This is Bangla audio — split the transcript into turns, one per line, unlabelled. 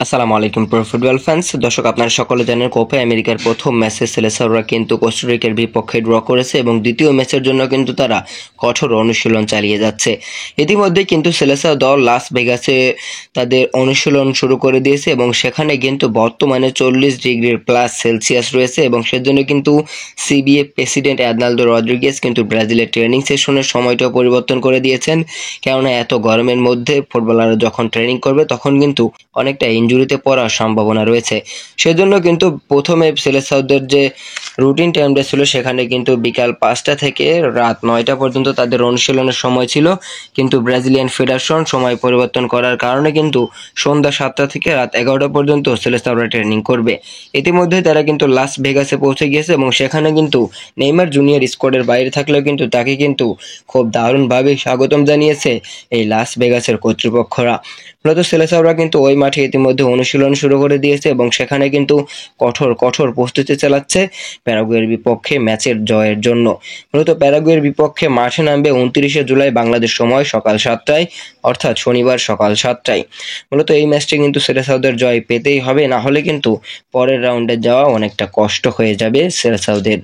আসসালামু আলাইকুম প্রো ফুটবল ফ্যান্স। দর্শক, আপনারা সকলে জানেন কোপা আমেরিকার প্রথম ম্যাচে সেলেসাওরা কিন্তু কোস্টারিকার বিপক্ষে ড্র করেছে এবং দ্বিতীয় ম্যাচের জন্য কিন্তু তারা কঠোর অনুশীলন চালিয়ে যাচ্ছে। ইতিমধ্যে কিন্তু সেলেসাও দল লাস ভেগাসে তাদের অনুশীলন শুরু করে দিয়েছে এবং সেখানে কিন্তু বর্তমানে 40 ডিগ্রি প্লাস সেলসিয়াস রয়েছে এবং সেজন্য কিন্তু সিবিএ প্রেসিডেন্ট আর্নাল্ডো রদ্রিগেজ কিন্তু ব্রাজিলের ট্রেনিং সেশনের সময়টাও পরিবর্তন করে দিয়েছেন। কেননা এত গরমের মধ্যে ফুটবলাররা যখন ট্রেনিং করবে তখন কিন্তু অনেকটা ইনজুরিতে পড়ার সম্ভাবনা রয়েছে। সেজন্য কিন্তু প্রথমে সেলেসাওদের যে রুটিন টাইমটা ছিল সেখানে কিন্তু বিকাল 5টা থেকে রাত 9টা পর্যন্ত তাদের অনুশীলনের সময় ছিল, কিন্তু ব্রাজিলিয়ান ফেডারেশন সময় পরিবর্তন করার কারণে কিন্তু সন্ধ্যা 7টা থেকে রাত 11টা পর্যন্ত সেলেসাওরা ট্রেনিং করবে। ইতিমধ্যে তারা কিন্তু লাস ভেগাসে পৌঁছে গিয়েছে এবং সেখানে কিন্তু নেইমার জুনিয়র স্কোয়াডের বাইরে থাকলেও কিন্তু তাকে কিন্তু খুব দারুণভাবে স্বাগতম জানিয়েছে এই লাস ভেগাসের কর্তৃপক্ষরা। মূলত সেলেসাওরা কিন্তু ওই মাঠে ইতিমধ্যে অনুশীলন শুরু করে দিয়েছে এবং সেখানে কিন্তু কঠোর কঠোর প্রস্তুতি চালাচ্ছে প্যারাগুয়ের বিপক্ষে ম্যাচের জয়ের জন্য। মূলত প্যারাগুয়ের বিপক্ষে মাঠে নামবে 29শে জুলাই বাংলাদেশ সময় সকাল 7টায়, অর্থাৎ শনিবার সকাল 7টায়। মূলত এই ম্যাচটি কিন্তু সেলেসাওদের জয় পেতেই হবে, না হলে কিন্তু পরের রাউন্ডে যাওয়া অনেকটা কষ্ট হয়ে যাবে সেলেসাওদের।